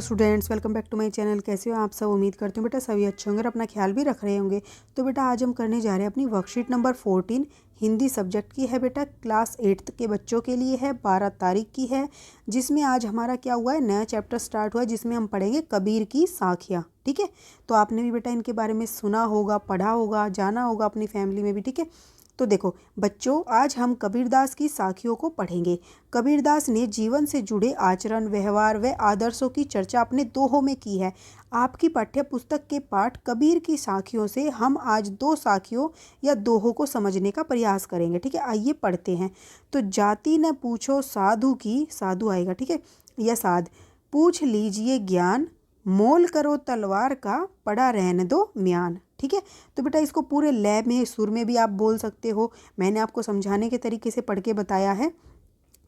Students, welcome back to my channel. कैसे हो आप सब? उम्मीद करती हूँ बेटा सभी अच्छे होंगे और अपना ख्याल भी रख रहे होंगे। तो बेटा आज हम करने जा रहे हैं अपनी वर्कशीट नंबर 14 हिंदी सब्जेक्ट की है बेटा, क्लास 8th के बच्चों के लिए है, 12 तारीख की है। जिसमें आज हमारा क्या हुआ है, नया चैप्टर स्टार्ट हुआ है जिसमें हम पढ़ेंगे कबीर की साखियाँ। ठीक है, तो आपने भी बेटा इनके बारे में सुना होगा, पढ़ा होगा, जाना होगा अपनी फैमिली में भी। ठीक है, तो देखो बच्चों, आज हम कबीरदास की साखियों को पढ़ेंगे। कबीरदास ने जीवन से जुड़े आचरण, व्यवहार व आदर्शों की चर्चा अपने दोहों में की है। आपकी पाठ्य पुस्तक के पाठ कबीर की साखियों से हम आज दो साखियों या दोहों को समझने का प्रयास करेंगे। ठीक है, आइए पढ़ते हैं। तो जाति न पूछो साधु की, साधु आएगा, ठीक है, या साध, पूछ लीजिए ज्ञान, मोल करो तलवार का, पड़ा रहने दो म्यान। ठीक है, तो बेटा इसको पूरे लय में, सुर में भी आप बोल सकते हो। मैंने आपको समझाने के तरीके से पढ़ के बताया है।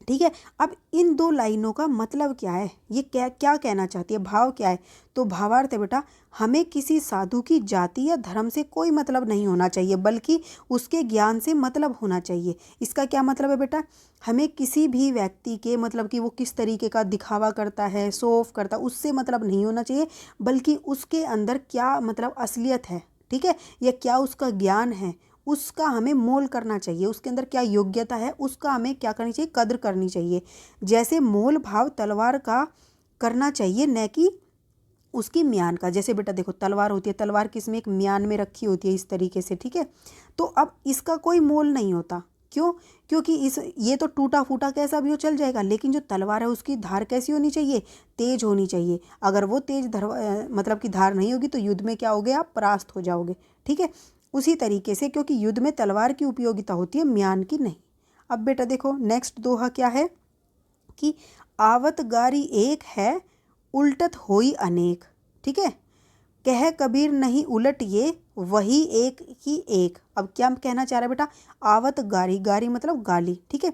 ठीक है, अब इन दो लाइनों का मतलब क्या है, ये क्या क्या कहना चाहती है, भाव क्या है? तो भावार्थ है बेटा, हमें किसी साधु की जाति या धर्म से कोई मतलब नहीं होना चाहिए, बल्कि उसके ज्ञान से मतलब होना चाहिए। इसका क्या मतलब है बेटा? हमें किसी भी व्यक्ति के मतलब कि वो किस तरीके का दिखावा करता है, शो ऑफ करता है, उससे मतलब नहीं होना चाहिए, बल्कि उसके अंदर क्या मतलब असलियत है, ठीक है, या क्या उसका ज्ञान है, उसका हमें मोल करना चाहिए। उसके अंदर क्या योग्यता है, उसका हमें क्या करनी चाहिए, कद्र करनी चाहिए। जैसे मोल भाव तलवार का करना चाहिए, न कि उसकी म्यान का। जैसे बेटा देखो, तलवार होती है, तलवार किसमें, एक म्यान में रखी होती है, इस तरीके से। ठीक है, तो अब इसका कोई मोल नहीं होता। क्यों? क्योंकि ये तो टूटा फूटा कैसा भी हो चल जाएगा, लेकिन जो तलवार है उसकी धार कैसी होनी चाहिए, तेज होनी चाहिए। अगर वो तेज मतलब कि धार नहीं होगी तो युद्ध में क्या होगे, आप परास्त हो जाओगे। ठीक है, उसी तरीके से, क्योंकि युद्ध में तलवार की उपयोगिता होती है, म्यान की नहीं। अब बेटा देखो नेक्स्ट दोहा क्या है कि आवत गारी एक है, उल्टत होई अनेक। ठीक है, कह कबीर नहीं उलट ये, वही एक ही एक। अब क्या कहना चाह रहा है बेटा, आवत गारी, गारी मतलब गाली। ठीक है,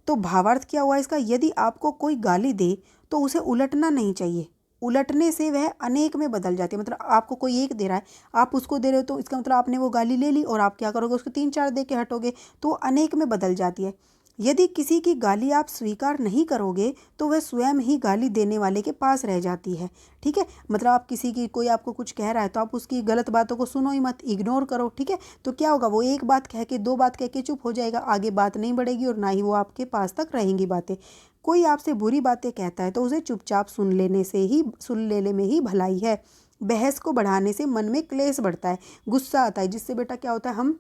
तो भावार्थ क्या हुआ इसका, यदि आपको कोई गाली दे तो उसे उलटना नहीं चाहिए। उलटने से वह अनेक में बदल जाती है। मतलब आपको कोई एक दे रहा है, आप उसको दे रहे हो, तो इसका मतलब आपने वो गाली ले ली और आप क्या करोगे, उसको 3-4 दे के हटोगे, तो अनेक में बदल जाती है। यदि किसी की गाली आप स्वीकार नहीं करोगे तो वह स्वयं ही गाली देने वाले के पास रह जाती है। ठीक है, मतलब आप किसी की, कोई आपको कुछ कह रहा है तो आप उसकी गलत बातों को सुनो ही मत, इग्नोर करो। ठीक है, तो क्या होगा, वो एक बात कह के, दो बात कह के चुप हो जाएगा, आगे बात नहीं बढ़ेगी और ना ही वो आपके पास तक रहेंगी बातें। कोई आपसे बुरी बातें कहता है तो उसे चुपचाप सुन लेने में ही भलाई है। बहस को बढ़ाने से मन में क्लेश बढ़ता है, गुस्सा आता है, जिससे बेटा क्या होता है,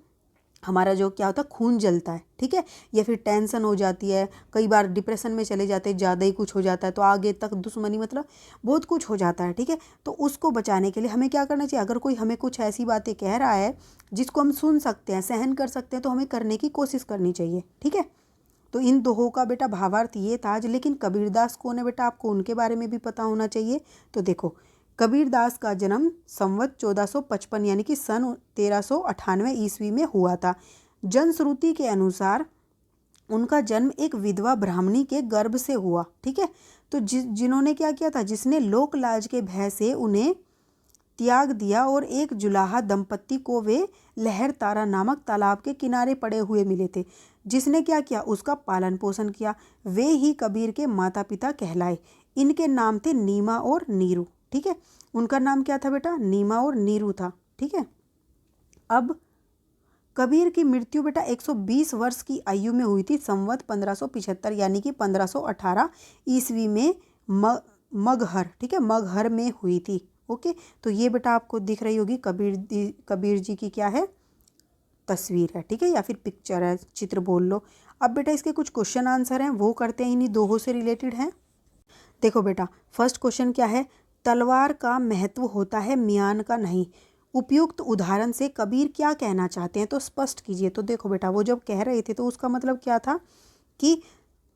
हमारा जो क्या होता है, खून जलता है। ठीक है, या फिर टेंशन हो जाती है, कई बार डिप्रेशन में चले जाते हैं, ज़्यादा ही कुछ हो जाता है तो आगे तक दुश्मनी, मतलब बहुत कुछ हो जाता है। ठीक है, तो उसको बचाने के लिए हमें क्या करना चाहिए, अगर कोई हमें कुछ ऐसी बातें कह रहा है जिसको हम सुन सकते हैं, सहन कर सकते हैं, तो हमें करने की कोशिश करनी चाहिए। ठीक है, तो इन दोहों का बेटा भावार्थ ये था। लेकिन कबीरदास कौन है बेटा, आपको उनके बारे में भी पता होना चाहिए। तो देखो, कबीरदास का जन्म संवत 1455 यानी कि सन 1398 ईस्वी में हुआ था। जनश्रुति के अनुसार उनका जन्म एक विधवा ब्राह्मणी के गर्भ से हुआ। ठीक है, तो जिन्होंने क्या किया था, जिसने लोक लाज के भय से उन्हें त्याग दिया, और एक जुलाहा दंपत्ति को वे लहर तारा नामक तालाब के किनारे पड़े हुए मिले थे। जिसने क्या किया, उसका पालन पोषण किया। वे ही कबीर के माता पिता कहलाए। इनके नाम थे नीमा और नीरू। ठीक है, उनका नाम क्या था बेटा, नीमा और नीरू था। ठीक है, अब कबीर की मृत्यु बेटा 120 वर्ष की आयु में हुई थी, संवत 1575 यानी कि 1518 ईस्वी में मगहर। ठीक है, मगहर में हुई थी। ओके, तो ये बेटा आपको दिख रही होगी कबीर जी की क्या है, तस्वीर है। ठीक है, या फिर पिक्चर है, चित्र बोल लो। अब बेटा इसके कुछ क्वेश्चन आंसर हैं, वो करते हैं, इन्हीं दोहों से रिलेटेड हैं। देखो बेटा, फर्स्ट क्वेश्चन क्या है, तलवार का महत्व होता है, म्यान का नहीं। उपयुक्त उदाहरण से कबीर क्या कहना चाहते हैं, तो स्पष्ट कीजिए। तो देखो बेटा, वो जब कह रहे थे तो उसका मतलब क्या था कि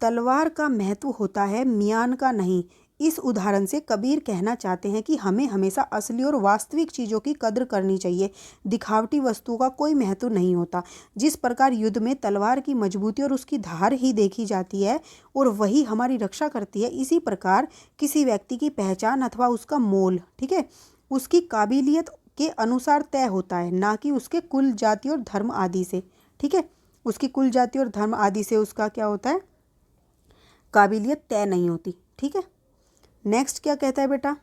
तलवार का महत्व होता है, म्यान का नहीं। इस उदाहरण से कबीर कहना चाहते हैं कि हमें हमेशा असली और वास्तविक चीज़ों की कद्र करनी चाहिए, दिखावटी वस्तुओं का कोई महत्व नहीं होता। जिस प्रकार युद्ध में तलवार की मजबूती और उसकी धार ही देखी जाती है और वही हमारी रक्षा करती है, इसी प्रकार किसी व्यक्ति की पहचान अथवा उसका मोल, ठीक है, उसकी काबिलियत के अनुसार तय होता है, ना कि उसके कुल, जाति और धर्म आदि से। ठीक है, उसकी कुल, जाति और धर्म आदि से उसका क्या होता है, काबिलियत तय नहीं होती। ठीक है, नेक्स्ट क्या कहता है बेटा,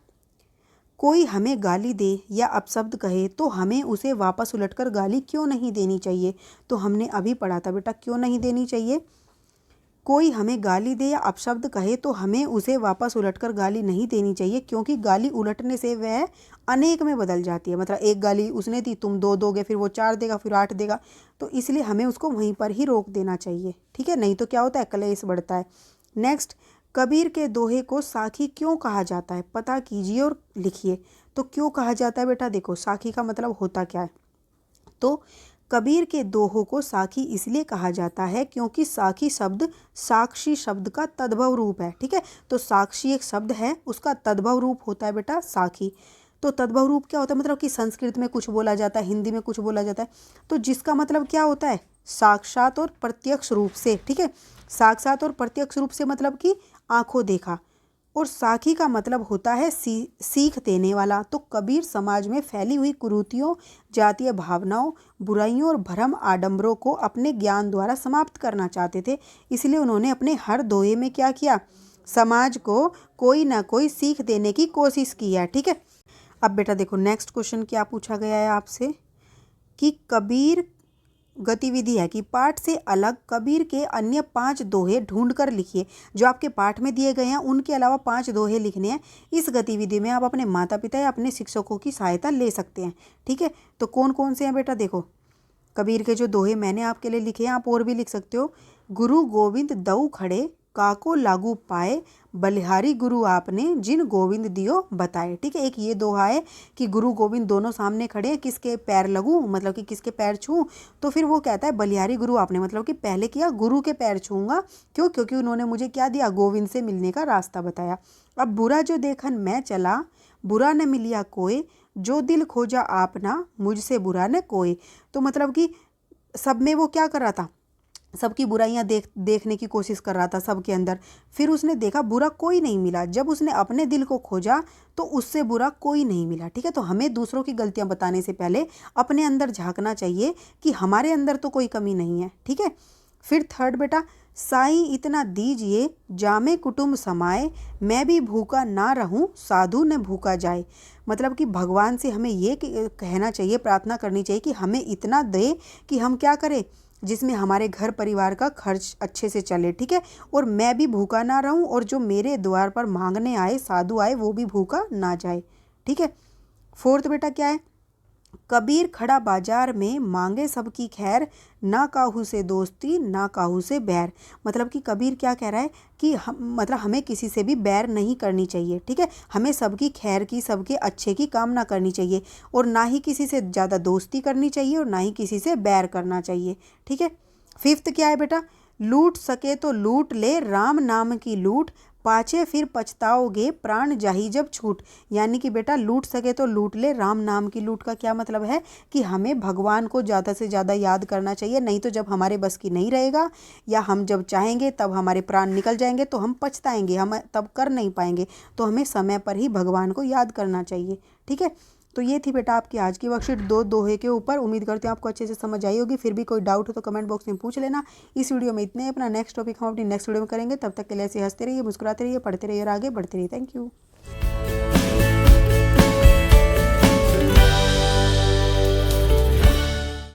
कोई हमें गाली दे या अपशब्द कहे तो हमें उसे वापस उलटकर गाली क्यों नहीं देनी चाहिए। तो हमने अभी पढ़ा था बेटा क्यों नहीं देनी चाहिए। कोई हमें गाली दे या अपशब्द कहे तो हमें उसे वापस उलटकर गाली नहीं देनी चाहिए, क्योंकि गाली उलटने से वह अनेक में बदल जाती है। मतलब एक गाली उसने दी, तुम 2 दोगे, फिर वो 4 देगा, फिर 8 देगा, तो इसलिए हमें उसको वहीं पर ही रोक देना चाहिए, ठीक है, नहीं तो क्या होता है, कलेश बढ़ता है। नेक्स्ट, कबीर के दोहे को साखी क्यों कहा जाता है, पता कीजिए और लिखिए। तो क्यों कहा जाता है बेटा, देखो साखी का मतलब होता क्या है। तो कबीर के दोहों को साखी इसलिए कहा जाता है क्योंकि साखी शब्द साक्षी शब्द का तद्भव रूप है, ठीक है। तो साक्षी एक शब्द है, उसका तद्भव रूप होता है बेटा साखी। तो तद्भव रूप क्या होता है, मतलब कि संस्कृत में कुछ बोला जाता है, हिंदी में कुछ बोला जाता है, तो जिसका मतलब क्या होता है, साक्षात और प्रत्यक्ष रूप से, ठीक है। साक्षात और प्रत्यक्ष रूप से मतलब कि आंखों देखा। और साखी का मतलब होता है सीख देने वाला। तो कबीर समाज में फैली हुई कुरीतियों, जातीय भावनाओं, बुराइयों और भ्रम आडंबरों को अपने ज्ञान द्वारा समाप्त करना चाहते थे। इसलिए उन्होंने अपने हर दोहे में क्या किया, समाज को कोई ना कोई सीख देने की कोशिश की है, ठीक है। अब बेटा देखो नेक्स्ट क्वेश्चन क्या पूछा गया है आपसे कि कबीर गतिविधि है कि पाठ से अलग कबीर के अन्य 5 दोहे ढूंढ कर लिखिए। जो आपके पाठ में दिए गए हैं उनके अलावा 5 दोहे लिखने हैं। इस गतिविधि में आप अपने माता पिता या अपने शिक्षकों की सहायता ले सकते हैं, ठीक है। तो कौन कौन से हैं बेटा, देखो कबीर के जो दोहे मैंने आपके लिए लिखे हैं, आप और भी लिख सकते हो। गुरु गोविंद दऊ खड़े, काको लागू पाए, बलिहारी गुरु आपने जिन गोविंद दियो बताए, ठीक है। एक ये दोहा है कि गुरु गोविंद दोनों सामने खड़े हैं, किसके पैर लगूं, मतलब कि किसके पैर छूं। तो फिर वो कहता है बलिहारी गुरु आपने, मतलब कि पहले किया गुरु के पैर छूंगा, क्यों, क्योंकि उन्होंने मुझे क्या दिया, गोविंद से मिलने का रास्ता बताया। अब बुरा जो देखन मैं चला, बुरा न मिलिया कोई, जो दिल खोजा आपना मुझसे बुरा न कोई। तो मतलब कि सब में वो क्या कर रहा था, सबकी बुराइयां देखने की कोशिश कर रहा था सबके अंदर। फिर उसने देखा बुरा कोई नहीं मिला। जब उसने अपने दिल को खोजा तो उससे बुरा कोई नहीं मिला, ठीक है। तो हमें दूसरों की गलतियां बताने से पहले अपने अंदर झांकना चाहिए कि हमारे अंदर तो कोई कमी नहीं है, ठीक है। फिर थर्ड बेटा, साईं इतना दीजिए जामे कुटुंब समाए, मैं भी भूखा ना रहूं साधु न भूखा जाए। मतलब कि भगवान से हमें ये कहना चाहिए, प्रार्थना करनी चाहिए कि हमें इतना दे कि हम क्या करें, जिसमें हमारे घर परिवार का खर्च अच्छे से चले, ठीक है। और मैं भी भूखा ना रहूं और जो मेरे द्वार पर मांगने आए साधु आए वो भी भूखा ना जाए, ठीक है। फोर्थ बेटा क्या है, कबीर खड़ा बाजार में मांगे सबकी खैर, ना काहू से दोस्ती ना काहू से बैर। मतलब कि कबीर क्या कह रहा है कि मतलब हमें किसी से भी बैर नहीं करनी चाहिए, ठीक है। हमें सबकी खैर की, सबके अच्छे की कामना करनी चाहिए, और ना ही किसी से ज़्यादा दोस्ती करनी चाहिए और ना ही किसी से बैर करना चाहिए, ठीक है। फिफ्थ क्या है बेटा, लूट सके तो लूट ले राम नाम की लूट, पाछे फिर पछताओगे प्राण जाही जब छूट। यानी कि बेटा लूट सके तो लूट ले राम नाम की लूट का क्या मतलब है कि हमें भगवान को ज़्यादा से ज़्यादा याद करना चाहिए, नहीं तो जब हमारे बस की नहीं रहेगा या हम जब चाहेंगे तब हमारे प्राण निकल जाएंगे तो हम पछताएंगे, हम तब कर नहीं पाएंगे। तो हमें समय पर ही भगवान को याद करना चाहिए, ठीक है। तो ये थी बेटा आपकी आज की वर्कशीट 2 दोहे के ऊपर। उम्मीद करती हूँ आपको अच्छे से समझ आई होगी। फिर भी कोई डाउट हो तो कमेंट बॉक्स में पूछ लेना। इस वीडियो में इतने, अपना नेक्स्ट टॉपिक हम अपनी नेक्स्ट वीडियो में करेंगे। तब तक के लिए ऐसे हंसते रहिए, मुस्कुराते रहिए, पढ़ते रहिए और आगे बढ़ते रहिए। Thank you.